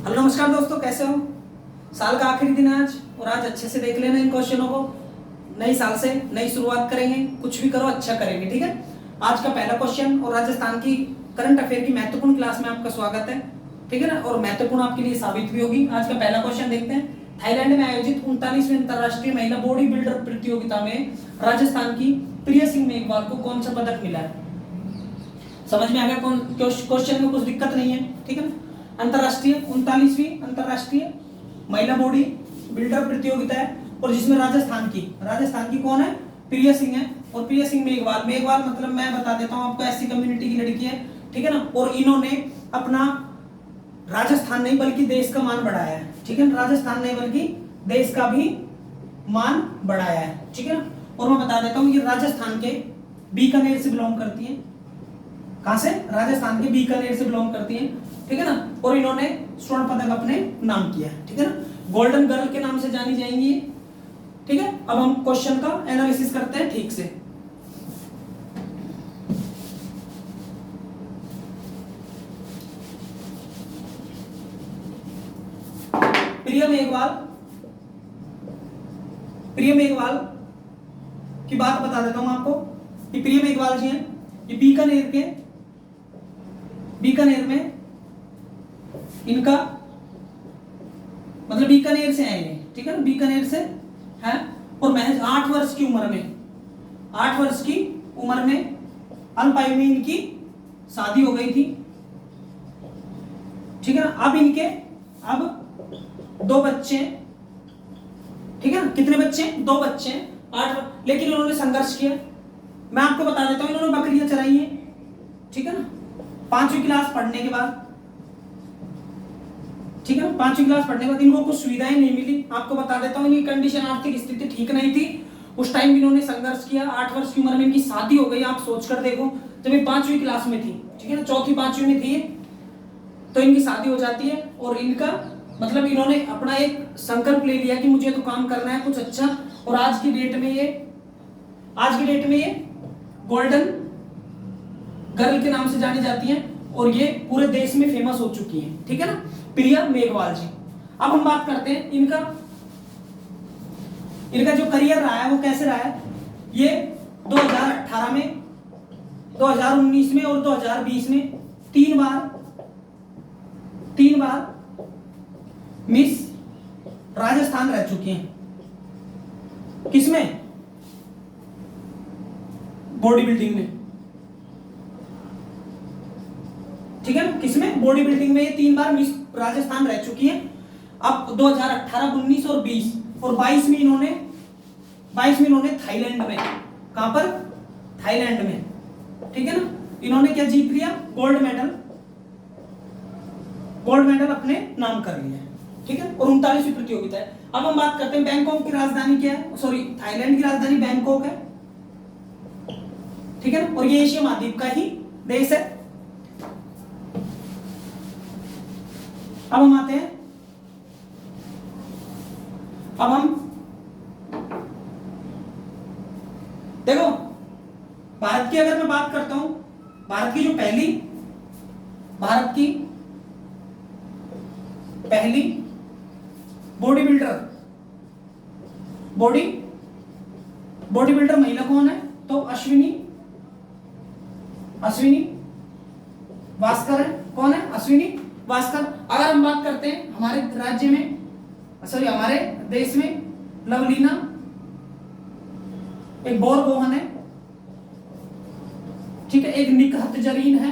Hello नमस्कार दोस्तों, कैसे हो। साल का आखिरी दिन है आज, और आज अच्छे से देख लेना इन क्वेश्चनों को। नई साल से नई शुरुआत करेंगे, कुछ भी करो अच्छा करेंगे, ठीक है। आज का पहला क्वेश्चन और राजस्थान की करंट अफेयर की महत्वपूर्ण क्लास में आपका स्वागत है, ठीक है ना, और महत्वपूर्ण आपके लिए साबित भी होगी। आज का पहला क्वेश्चन देखते हैं। थाईलैंड में आयोजित 39वीं अंतरराष्ट्रीय महिला बॉडी बिल्डर प्रतियोगिता में राजस्थान की प्रिया सिंह मेघवाल को कौन सा पदक मिला है। समझ में आ गया क्वेश्चन में, कुछ दिक्कत नहीं है, ठीक है ना। अंतरराष्ट्रीय 39वीं अंतरराष्ट्रीय महिला बॉडी बिल्डर प्रतियोगिता है, और जिसमें राजस्थान की कौन है, प्रिया सिंह है। और प्रिया सिंह मेघवाल मतलब मैं बता देता हूं आपको, ऐसी कम्युनिटी की लड़की है, ठीक है ना। और इन्होंने अपना राजस्थान नहीं बल्कि देश का मान बढ़ाया है, ठीक है ना। राजस्थान नहीं बल्कि देश का भी मान बढ़ाया है, ठीक है ना। और मैं बता देता हूं, ये राजस्थान के बीकानेर से बिलोंग करती है। कहां से? राजस्थान के बीकानेर से बिलोंग करती हैं, ठीक है ना। और इन्होंने स्वर्ण पदक अपने नाम किया है, ठीक है ना। गोल्डन गर्ल के नाम से जानी जाएंगी, ठीक है। अब हम क्वेश्चन का एनालिसिस करते हैं ठीक से। प्रिया मेघवाल की बात बता देता हूं आपको। ये प्रिया मेघवाल जी हैं, ये बीकानेर में इनका मतलब बीकानेर से है ये, ठीक है ना, बीकानेर से है। और महज 8 वर्ष की उम्र में अल्पायु में इनकी शादी हो गई थी, ठीक है ना। अब 2 बच्चे, ठीक है ना। कितने बच्चे? 2 बच्चे, 8। लेकिन इन्होंने संघर्ष किया। मैं आपको बता देता हूं, इन्होंने बकरियां चराई हैं, ठीक है ना, 5वीं क्लास पढ़ने के बाद, ठीक है। 5वीं क्लास पढ़ने के बाद इनको कुछ सुविधाएं नहीं मिली। आपको बता देता हूं, इनकी कंडीशन, आर्थिक स्थिति ठीक नहीं थी। उस टाइम इन्होंने संघर्ष किया। 8 वर्ष की उम्र में इनकी शादी हो गई। आप सोचकर देखो, जब ये 5वीं क्लास में थी, ठीक है ना, 4वीं 5वीं में थी, तो इनकी शादी हो जाती है। और इनका मतलब इन्होंने अपना एक संकल्प ले लिया कि मुझे तो काम करना है कुछ अच्छा। और आज की डेट में ये गोल्डन गर्ल के नाम से जानी जाती हैं, और ये पूरे देश में फेमस हो चुकी हैं, ठीक है ना, प्रिया मेघवाल जी। अब हम बात करते हैं इनका जो करियर रहा है वो कैसे रहा है। ये 2018 में, 2019 में और 2020 में 3 बार मिस राजस्थान रह चुकी हैं। किसमें? बॉडी बिल्डिंग में, ठीक है ना। किसमें? बॉडी बिल्डिंग में ये 3 बार मिस राजस्थान रह चुकी हैं। अब 2018, 19 और 20 और 22 में इन्होंने थाईलैंड में, कहां पर? थाईलैंड में, ठीक है ना। इन्होंने क्या जीत लिया? गोल्ड मेडल अपने नाम कर लिया, ठीक है। और 39वीं प्रतियोगिता है। अब हम बात करते हैं बैंकॉक की राजधानी क्या है। सॉरी, थाईलैंड की राजधानी बैंकॉक है, ठीक है ना। और ये एशिया महाद्वीप का ही देश है। अब हम आते हैं, अब हम देखो, भारत की अगर मैं बात करता हूं, भारत की पहली बॉडी बिल्डर महिला कौन है? तो अश्विनी वास्कर है। कौन है? अश्विनी वास्कर। अगर हम बात करते हैं हमारे देश में, लवलीना एक बोरगोहन है, ठीक है, एक निकहत जरीन है,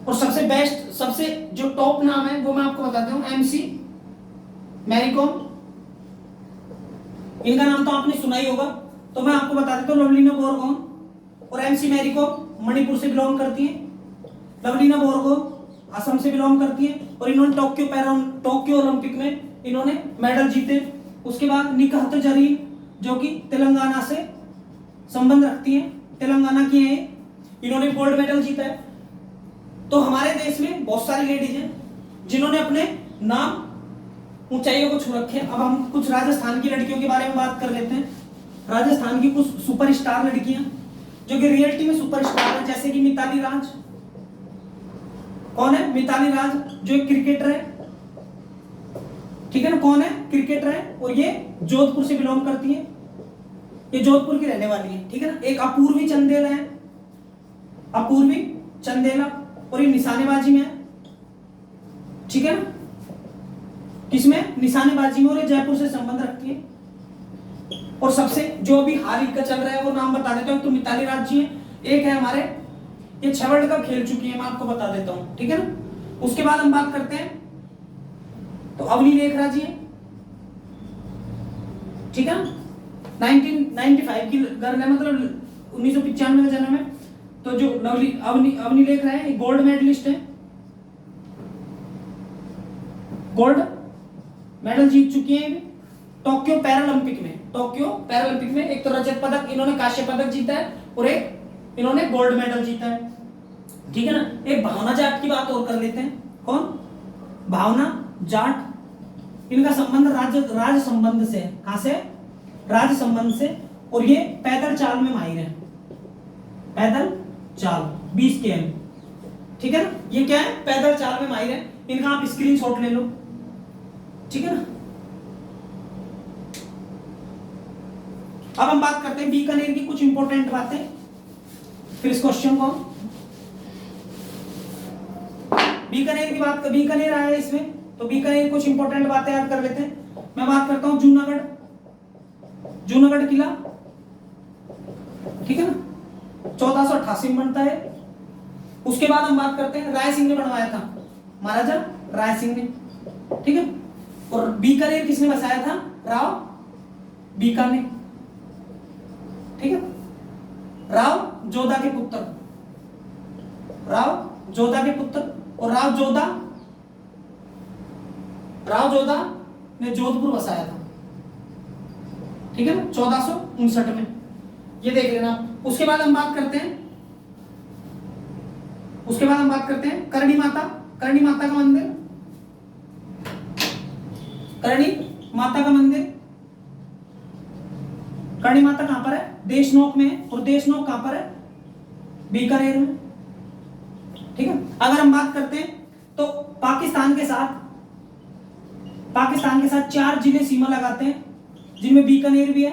और सबसे जो टॉप नाम है वो मैं आपको बताता हूं, MC मैरीकॉम। इनका नाम तो आपने सुना ही होगा, तो मैं आपको बता देता हूं, लवलीना बोरगोहन और MC मैरीकॉम मणिपुर से बिलोंग करती हैं। लवलीना बोरगोहन असम से बिलोंग करती हैं, और इन्होंने टोक्यो ओलंपिक में इन्होंने मेडल जीते। उसके बाद निकहत जरीन, जो कि तेलंगाना से संबंध रखती हैं, तेलंगाना की है, इन्होंने गोल्ड मेडल जीता है। तो हमारे देश में बहुत सारी लेडीज हैं जिन्होंने अपने नाम ऊंचाइयों को छू रखे हैं। अब हम कुछ राजस्थान की लड़कियों के बारे में बात कर लेते हैं। राजस्थान की कुछ सुपरस्टार लड़कियां जो कि रियलिटी में सुपरस्टार है, जैसे कि मिताली राज, कौन है? मिताली राज, जो एक क्रिकेटर है, ठीक है ना, कौन है? क्रिकेटर है, और ये जोधपुर से बिलोंग करती है, ये जोधपुर की रहने वाली है, ठीक है ना। एक अपूर्वी चंदेला है, अपूर्वी चंदेला, और ये निशानेबाजी में है, ठीक है ना, किसमें? निशानेबाजी में, और ये जयपुर से संबंध रखती है। और सबसे जो अभी हाल ही का चल रहा है वो नाम बता देता हूं, तो मिताली राज जी है, एक है हमारे, ये 6 वर्ल्ड कप खेल चुकी है, मैं आपको बता देता हूं, ठीक है ना। उसके बाद हम बात करते हैं तो अवनी लेखरा जी है, ठीक है ना, 1995 की गर्ल है, मतलब 1995 का जन्म है। तो जो अवनी लेखरा है, गोल्ड मेडलिस्ट है, गोल्ड मेडल जीत चुकी है टोक्यो पैरालंपिक में, टोक्यो पैरालंपिक में एक तो रजत पदक, इन्होंने कांस्य पदक जीता है, और एक इन्होंने गोल्ड मेडल जीता है, ठीक है ना। एक भावना जाट की बात और कर लेते हैं, कौन? भावना जाट, इनका संबंध राज संबंध से, कहां से? राज संबंध से, और ये पैदल चाल में माहिर है, पैदल चाल 20 km, ठीक है ना। ये क्या है? पैदल चाल में माहिर है, इनका आप स्क्रीनशॉट ले लो, ठीक है ना। अब हम बात करते हैं बीकानेर की कुछ इंपॉर्टेंट बातें, फिर इस क्वेश्चन को, बीकानेर की बात, बीकानेर आया इसमें, तो बीकानेर कुछ इंपॉर्टेंट बातें याद कर लेते हैं। मैं बात करता हूं जूनागढ़, जूनागढ़ किला, ठीक है ना, 1488 में बनता है। उसके बाद हम बात करते हैं राय सिंह ने बनवाया था, महाराजा राय सिंह ने, ठीक है। और बीकानेर किसने बसाया था? राव बीकानेर, ठीक है, राव जोधा के पुत्र, राव जोधा के पुत्र, और राव जोधा ने जोधपुर बसाया था, ठीक है ना, 1459 में, ये देख लेना। उसके बाद हम बात करते हैं, उसके बाद हम बात करते हैं करणी माता, करणी माता का मंदिर, करणी माता का मंदिर, करणी माता कहां पर है? देशनोक में है, और देशनोक कहां पर है? बीकानेर में, ठीक है। अगर हम बात करते हैं तो पाकिस्तान के साथ 4 जिले सीमा लगाते हैं, जिनमें बीकानेर भी है,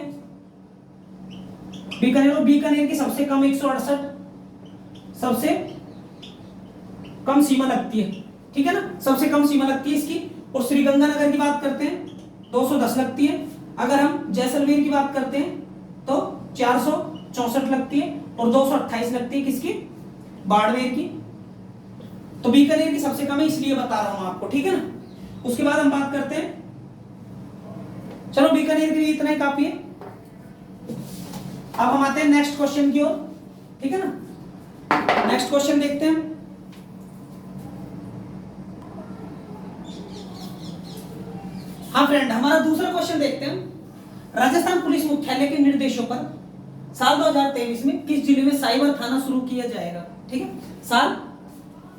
बीकानेर, और बीकानेर की सबसे कम 168 सबसे कम सीमा लगती है, ठीक है ना, सबसे कम सीमा लगती है इसकी। और श्रीगंगानगर की बात करते हैं 210 लगती है। अगर हम जैसलमेर की बात करते हैं तो 464 लगती है, और 228 लगती है किसकी? बाड़मेर की। तो बीकानेर की सबसे कम है, इसलिए बता रहा हूं आपको, ठीक है ना। उसके बाद हम बात करते हैं, चलो बीकानेर के लिए इतना ही काफी है। अब हम आते हैं नेक्स्ट क्वेश्चन की ओर, ठीक है ना। नेक्स्ट क्वेश्चन देखते हैं। हाँ फ्रेंड, हमारा दूसरा क्वेश्चन देखते हैं। राजस्थान पुलिस मुख्यालय के निर्देशों पर साल 2023 में किस जिले में साइबर थाना शुरू किया जाएगा? ठीक है, साल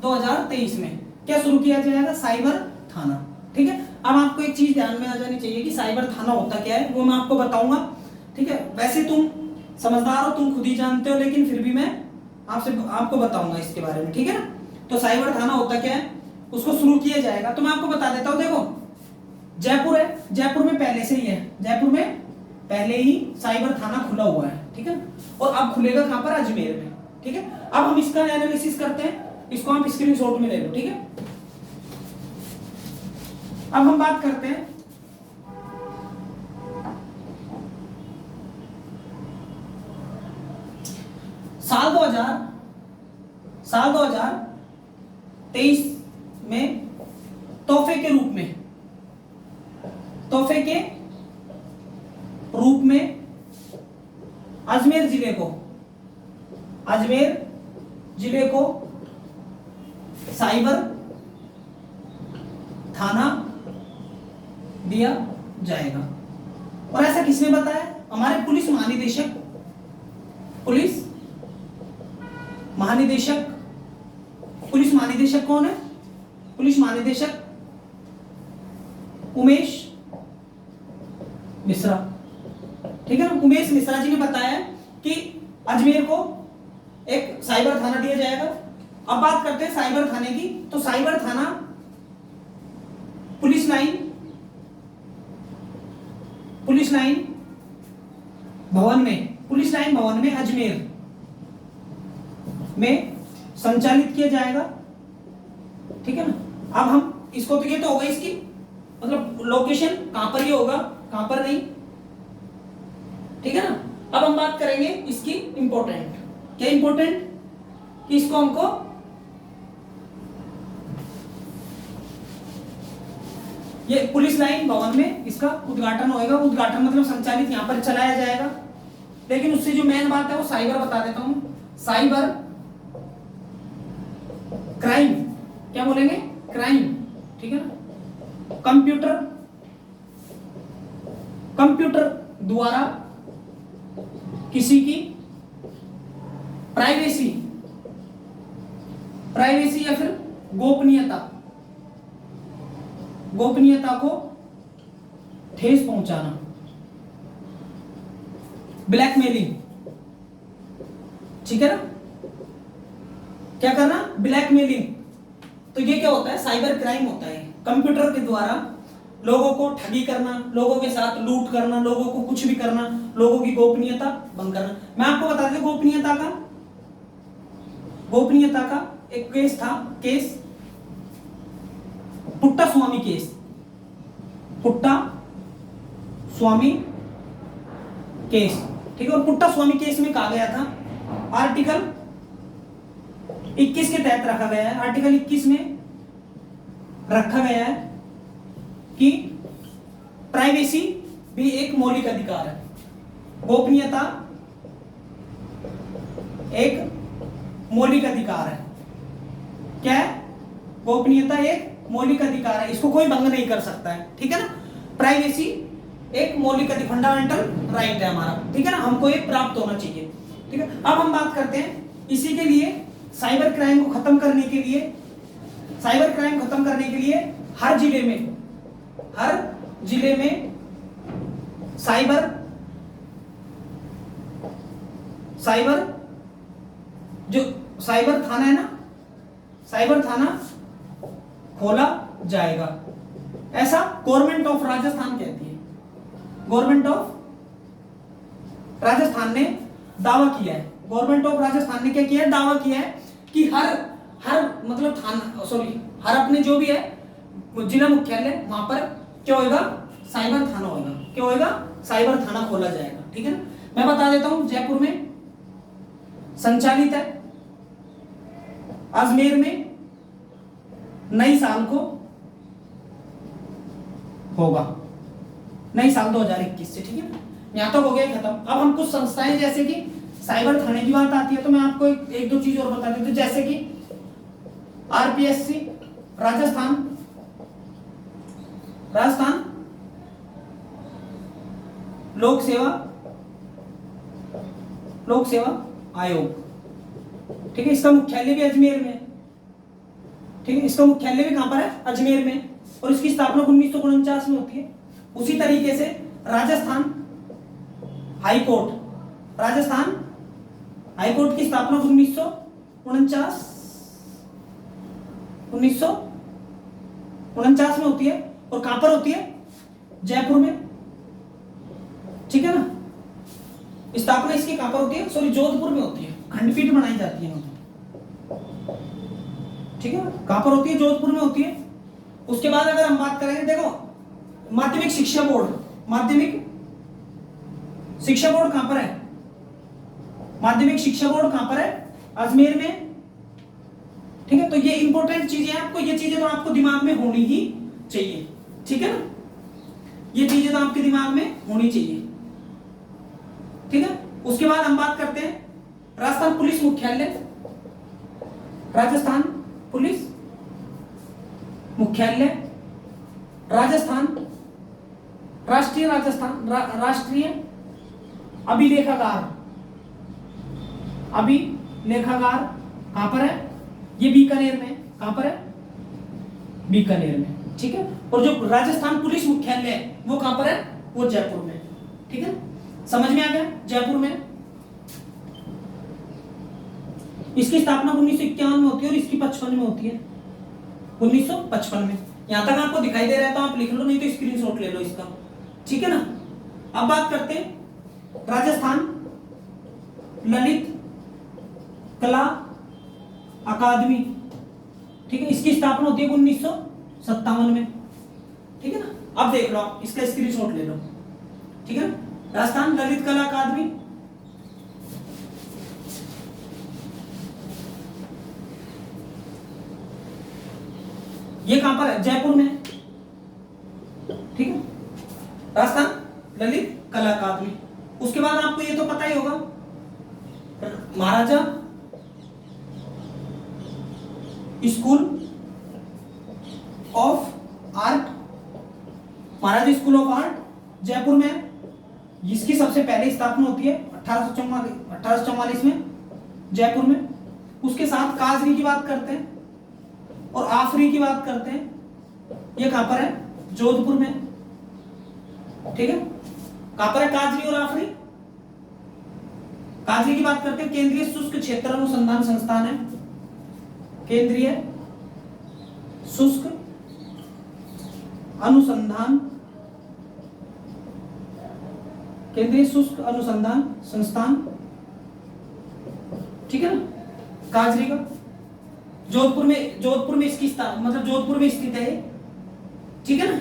2023 में क्या शुरू किया जाएगा? साइबर थाना। ठीक है, अब आपको एक चीज ध्यान में आ जानी चाहिए कि साइबर थाना होता क्या है, वो मैं आपको बताऊंगा। ठीक है, वैसे तुम समझदार हो, तुम खुद ही जानते हो, लेकिन फिर भी मैं आपको बताऊंगा इसके बारे में। ठीक है ना, तो साइबर थाना होता क्या है, उसको शुरू किया जाएगा। तो मैं आपको बता देता हूं, देखो जयपुर है, जयपुर में पहले से ही है, जयपुर में पहले ही साइबर थाना खुला हुआ है। ठीक है, और अब खुलेगा कहां पर? अजमेर में। ठीक है, अब हम इसका एनालिसिस करते हैं, इसको आप स्क्रीनशॉट में ले लो। ठीक है, अब हम बात करते हैं साल 2023 में तोहफे के रूप में अजमेर जिले को साइबर थाना दिया जाएगा। और ऐसा किसने बताया? हमारे पुलिस महानिदेशक कौन है? पुलिस महानिदेशक उमेश मिश्रा। ठीक है ना, उमेश मिश्रा जी ने बताया कि अजमेर को एक साइबर थाना दिया जाएगा। अब बात करते हैं साइबर थाने की। तो साइबर थाना पुलिस लाइन भवन में अजमेर में संचालित किया जाएगा, ठीक है ना। अब हम इसको, तो ये तो होगा इसकी मतलब लोकेशन कहां पर ये होगा, कहां पर नहीं, ठीक है ना। अब हम बात करेंगे इसकी इंपॉर्टेंट, क्या इंपॉर्टेंट, कि इसको हमको ये पुलिस लाइन भवन में इसका उद्घाटन होएगा। उद्घाटन मतलब संचालित यहां पर चलाया जाएगा। लेकिन उससे जो मेन बात है वो साइबर बता देता हूं। साइबर क्राइम, क्या बोलेंगे, क्राइम, ठीक है ना। कंप्यूटर द्वारा किसी की प्राइवेसी या फिर गोपनीयता को ठेस पहुंचाना, ब्लैकमेलिंग, ठीक है ना। क्या करना, ब्लैकमेलिंग। तो ये क्या होता है, साइबर क्राइम होता है। कंप्यूटर के द्वारा लोगों को ठगी करना, लोगों के साथ लूट करना, लोगों को कुछ भी करना, लोगों की गोपनीयता भंग करना। मैं आपको बता देता, गोपनीयता का एक केस था, केस पुट्टा स्वामी केस, ठीक है। और पुट्टा स्वामी केस में कहा गया था, आर्टिकल 21 के तहत रखा गया है, आर्टिकल 21 में रखा गया है कि प्राइवेसी भी एक मौलिक अधिकार है, गोपनीयता एक मौलिक अधिकार है। क्या है, गोपनीयता एक मौलिक अधिकार है, इसको कोई भंग नहीं कर सकता है, ठीक है ना। प्राइवेसी एक मौलिक अधिकार, फंडामेंटल राइट है हमारा, ठीक है ना, हमको ये प्राप्त होना चाहिए, ठीक है। अब हम बात करते हैं इसी के लिए, साइबर क्राइम को खत्म करने के लिए, हर जिले में साइबर जो साइबर थाना है ना, साइबर थाना खोला जाएगा। ऐसा गवर्नमेंट ऑफ राजस्थान कहती है। गवर्नमेंट ऑफ राजस्थान ने दावा किया है, गवर्नमेंट ऑफ राजस्थान ने क्या किया है, दावा किया है कि हर मतलब थाना, हर अपने जो भी है जिला मुख्यालय, वहां पर क्या होगा, साइबर थाना होगा। क्या होगा, साइबर थाना खोला जाएगा, ठीक है ना। मैं बता देता हूं, जयपुर में संचालित है, अजमेर में नई साल को होगा, नई साल 2021 से, ठीक है ना। यहां तक हो गया खत्म। अब हम कुछ संस्थाएं, जैसे कि साइबर थाने की बात आती है, तो मैं आपको एक दो चीज और बता देता हूं, जैसे कि आरपीएससी राजस्थान लोक सेवा आयोग, ठीक है। इसका मुख्यालय भी अजमेर में, ठीक है। इसका मुख्यालय भी कहां पर है, अजमेर में, और इसकी स्थापना 1949 में होती है। उसी तरीके से राजस्थान हाई कोर्ट की स्थापना 1949 में होती है, और कहां पर होती है, जयपुर में, ठीक है ना। स्थापना इसकी कहां पर होती है, जोधपुर में होती है, खंडपीठ बनाई जाती है, ठीक है ना। कहां पर होती है, जोधपुर में होती है। उसके बाद अगर हम बात करेंगे, देखो माध्यमिक शिक्षा बोर्ड कहां पर है, माध्यमिक शिक्षा बोर्ड कहां पर है, अजमेर में, ठीक है। तो ये इंपॉर्टेंट चीजें हैं, आपको ये चीजें तो आपको दिमाग में होनी ही चाहिए, ठीक है ना। ये चीजें तो आपके दिमाग में होनी चाहिए, ठीक है। उसके बाद हम बात करते हैं राजस्थान पुलिस मुख्यालय, राजस्थान राष्ट्रीय अभिलेखागार कहां पर है, ये बीकानेर में, कहां पर है, बीकानेर में, ठीक है। और जो राजस्थान पुलिस मुख्यालय है वो कहां पर है, वो जयपुर में, ठीक है। समझ में आ गया, जयपुर में। इसकी स्थापना 1951 में होती है और इसकी 55 में होती है, 1955 में। यहां तक आपको दिखाई दे रहा है तो आप लिख लो, नहीं तो स्क्रीनशॉट ले लो इसका, ठीक है ना। अब बात करते हैं राजस्थान ललित कला अकादमी, ठीक है, इसकी स्थापना होती है 1957 में, ठीक है ना। अब देख लो, इसका स्क्रीनशॉट ले लो, ठीक है। राजस्थान ललित कला अकादमी, ये कहां पर है? जयपुर में, ठीक है, राजस्थान ललित कला अकादमी। उसके बाद आपको ये तो पता ही होगा Maharaja school of art, Maharaja school of art Jaipur में है। इसकी सबसे पहले स्थापना होती है 1844 में जयपुर में। उसके साथ काजरी की बात करते हैं और आफरी की बात करते हैं, ये कहां पर है? जोधपुर में, ठीक है। कहां पर है काजरी और आफरी? काजरी की बात करते हैं, केंद्रीय शुष्क क्षेत्र अनुसंधान संस्थान है, केंद्रीय शुष्क अनुसंधान, केंद्रीय शुष्क अनुसंधान संस्थान, ठीक है ना, काजरी का। जोधपुर में इसकी मतलब जोधपुर में स्थित है, ठीक है ना।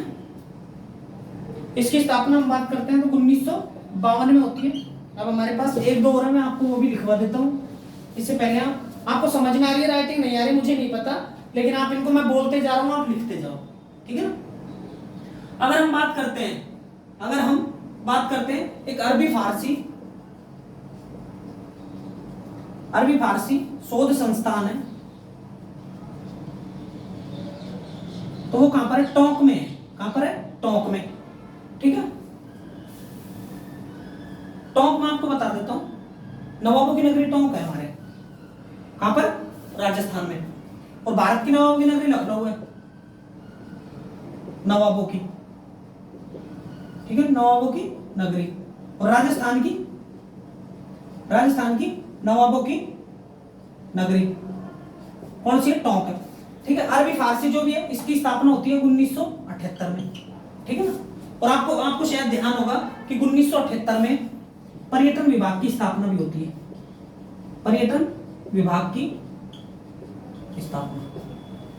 इसकी स्थापना हम बात करते हैं तो 1952 में होती है। अब हमारे पास एक दो और है, मैं आपको वो भी लिखवा देता हूं। इससे पहले आपको समझ में आ रही है राइटिंग, नहीं आ रही मुझे नहीं पता, लेकिन आप इनको मैं बोलते जा रहा हूं, आप लिखते जाओ, ठीक है ना। अगर हम बात करते हैं एक अरबी फारसी शोध संस्थान है, तो वो कहां पर है? टोंक में है। कहां पर है? टोंक में, ठीक है। टोंक में आपको बता देता हूं, नवाबों की नगरी टोंक है हमारे, कहां पर? राजस्थान में। और भारत की नवाबों की नगरी लखनऊ है, नवाबों की, ठीक है, नवाबों की नगरी। और राजस्थान की नवाबों की नगरी कौन सी है? टोंक है, ठीक है। अरबी फारसी जो भी है इसकी स्थापना होती है 1978 में, ठीक है ना। और आपको शायद ध्यान होगा कि 1978 में पर्यटन विभाग की स्थापना भी होती है, पर्यटन विभाग की स्थापना,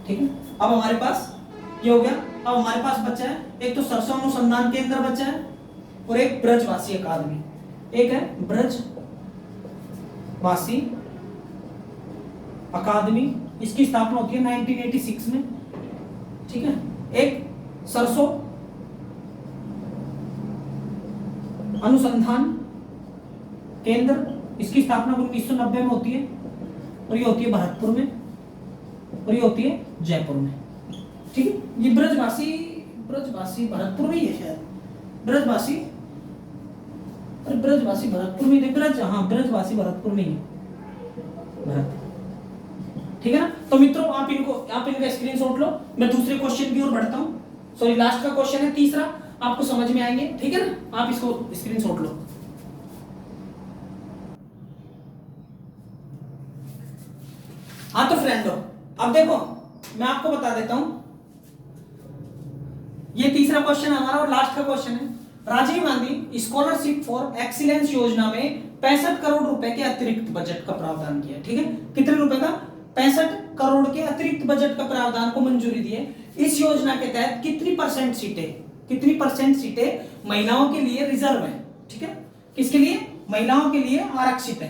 ठीक है। अब हमारे पास ये हो गया। अब हमारे पास बचा है एक तो सरसों अनुसंधान केंद्र बचा है और एक ब्रजवासी अकादमी, एक है ब्रजवासी अकादमी, इसकी स्थापना होती है 1986 में, ठीक है। एक सरसों अनुसंधान केंद्र, इसकी स्थापना 1990 में होती है और ये होती है भरतपुर में और ये होती है जयपुर में, ठीक है। ये ब्रजवासी भरतपुर में ही है शायद, ब्रजवासी भरतपुर में है, ब्रजवासी भरतपुर में ही है, ठीक है ना। तो मित्रों आप इनका स्क्रीनशॉट लो। मैं दूसरे क्वेश्चन की ओर बढ़ता हूं, सॉरी लास्ट का क्वेश्चन है तीसरा, आपको समझ में आएंगे, ठीक है ना। आप इसको स्क्रीनशॉट लो। हाँ तो फ्रेंडों, अब देखो मैं आपको बता देता हूं, ये तीसरा क्वेश्चन हमारा और लास्ट का क्वेश्चन है। Rajiv Gandhi scholarship for excellence योजना में 65 करोड़ रुपए के अतिरिक्त बजट का प्रावधान किया, ठीक है। कितने रुपए का? 65 करोड़ के अतिरिक्त बजट का प्रावधान को मंजूरी दी है। इस योजना के तहत कितनी परसेंट सीटें महिलाओं के लिए रिजर्व है, ठीक है। किसके लिए? महिलाओं के लिए आरक्षित है,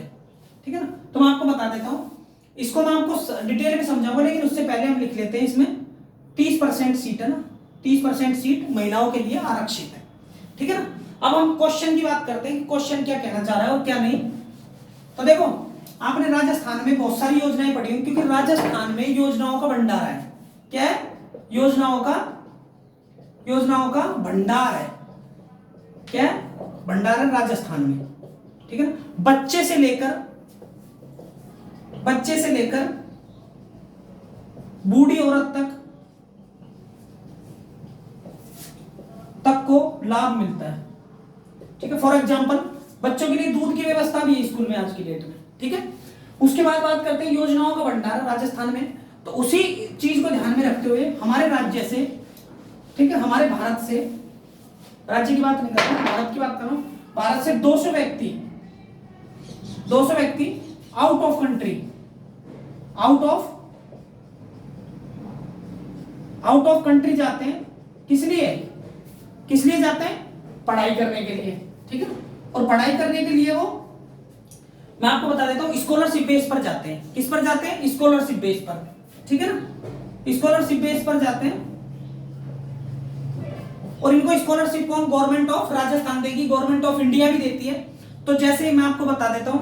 ठीक है ना। तो मैं आपको बता देता हूं, इसको मैं आपको डिटेल में समझाऊंगा, लेकिन उससे पहले हम लिख लेते हैं इसमें 30% सीट है ना, 30% सीट महिलाओं के लिए आरक्षित है, ठीक है ना। अब हम क्वेश्चन की बात करते हैं कि क्वेश्चन क्या कहना चाह रहा है और क्या नहीं। तो देखो आपने राजस्थान में बहुत सारी योजनाएं पढ़ी होंगी, क्योंकि राजस्थान में योजनाओं का भंडार है। क्या है? योजनाओं का भंडार है। क्या है? भंडार है राजस्थान में, ठीक है ना। बच्चे से लेकर बूढ़ी औरत तक को लाभ मिलता है, ठीक है। फॉर एग्जाम्पल बच्चों के लिए दूध की व्यवस्था भी है स्कूल में आज की डेट में, ठीक है। उसके बाद बात करते हैं योजनाओं का भंडार राजस्थान में। तो उसी चीज को ध्यान में रखते हुए हमारे राज्य से, ठीक है, हमारे भारत से, राज्य की बात नहीं कर रहा, भारत की बात कर रहा हूं, भारत से 200 व्यक्ति out of country, out of country जाते हैं। किस लिए जाते हैं? पढ़ाई करने के लिए, ठीक है। और पढ़ाई करने के लिए वो, मैं आपको बता देता हूं, स्कॉलरशिप बेस पर जाते हैं। किस पर जाते हैं? स्कॉलरशिप बेस पर, ठीक है ना, स्कॉलरशिप बेस पर जाते हैं। और इनको स्कॉलरशिप कौन? गवर्नमेंट ऑफ राजस्थान देगी, गवर्नमेंट ऑफ इंडिया भी देती है। तो जैसे मैं आपको बता देता हूं,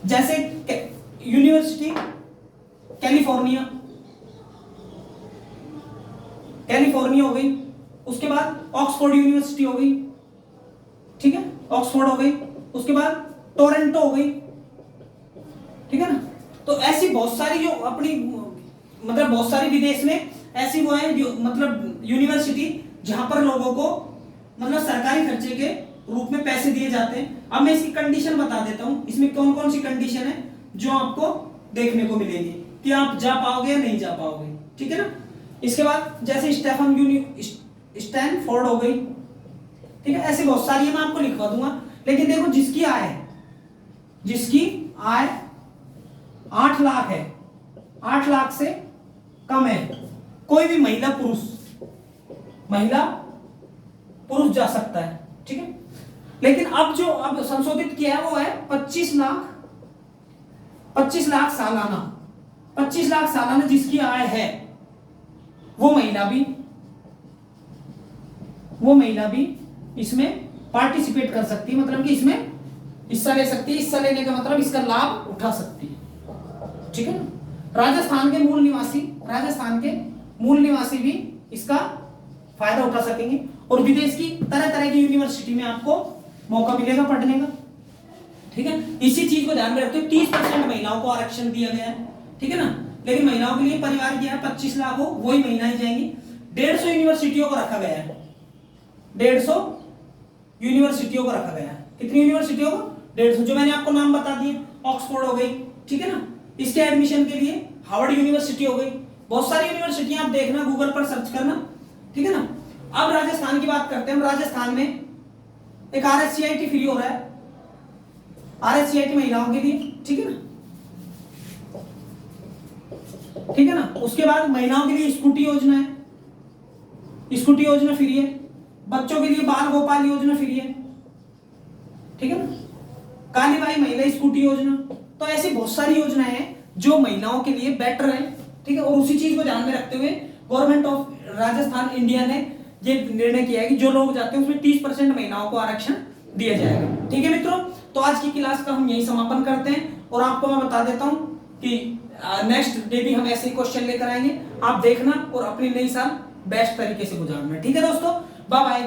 जैसे यूनिवर्सिटी कैलिफोर्निया हो गई, उसके बाद ऑक्सफोर्ड यूनिवर्सिटी हो गई, ठीक है, ऑक्सफोर्ड हो गई, उसके बाद टोरंटो हो गई, ठीक है ना। तो ऐसी बहुत सारी जो अपनी मतलब बहुत सारी विदेश में ऐसी वो है जो मतलब यूनिवर्सिटी जहां पर लोगों को मतलब सरकारी खर्चे के रूप में पैसे दिए जाते हैं। अब मैं इसकी कंडीशन बता देता हूं, इसमें कौन कौन सी कंडीशन है जो आपको देखने को मिलेगी कि आप जा पाओगे या नहीं जा पाओगे, ठीक है ना। इसके बाद जैसे स्टैनफोर्ड हो गई, ठीक है, ऐसे बहुत सारी है, मैं आपको लिखवा दूंगा। लेकिन देखो जिसकी आय 8 लाख है, 8 लाख से कम है, कोई भी महिला पुरुष जा सकता है, ठीक है। लेकिन अब जो अब संशोधित किया है वो है 25 लाख सालाना, 25 लाख सालाना जिसकी आय है वो महिला भी इसमें पार्टिसिपेट कर सकती है, मतलब कि इसमें हिस्सा ले सकती है। हिस्सा लेने का मतलब इसका लाभ उठा सकती है, ठीक है ना। राजस्थान के मूल निवासी भी इसका फायदा उठा सकेंगे। और विदेश की तरह तरह की यूनिवर्सिटी में आपको मौका मिलेगा पढ़ने का, ठीक है। इसी चीज को ध्यान में रखते हुए 30% महिलाओं को आरक्षण दिया गया है, ठीक है ना। लेकिन महिलाओं के लिए परिवार किया है 25 लाख हो, वही महिलाएं जाएंगी। 150 यूनिवर्सिटियों को रखा गया है, 150 यूनिवर्सिटियों को रखा गया है। कितनी यूनिवर्सिटियों को? 150, जो मैंने आपको नाम बता दिए। ऑक्सफोर्ड हो गई, ठीक है ना, इसके एडमिशन के लिए हार्वर्ड यूनिवर्सिटी हो गई, बहुत सारी यूनिवर्सिटियां आप देखना, गूगल पर सर्च करना, ठीक है ना। अब राजस्थान की बात करते हैं। राजस्थान में एक RSCIT फ्री हो रहा है, RSCIT महिलाओं के लिए, ठीक है ना, ठीक है ना। उसके बाद महिलाओं के लिए स्कूटी योजना है, स्कूटी योजना फ्री है। बच्चों के लिए बाल गोपाल योजना फ्री है, ठीक है ना। कालीबाई महिला स्कूटी योजना। तो ऐसी बहुत सारी योजनाएं हैं जो महिलाओं के लिए बेटर है, ठीक है। और उसी चीज को ध्यान में रखते हुए गवर्नमेंट ऑफ राजस्थान इंडिया ने ये निर्णय किया है कि जो लोग जाते हैं उसमें 30% महिलाओं को आरक्षण दिया जाएगा, ठीक है मित्रों। तो आज की क्लास का हम यही समापन करते हैं। और आपको मैं बता देता हूं कि नेक्स्ट डे भी हम ऐसे ही क्वेश्चन लेकर आएंगे, आप देखना और अपनी नई साल बेस्ट तरीके से गुजारना, ठीक है दोस्तों। Bye bye.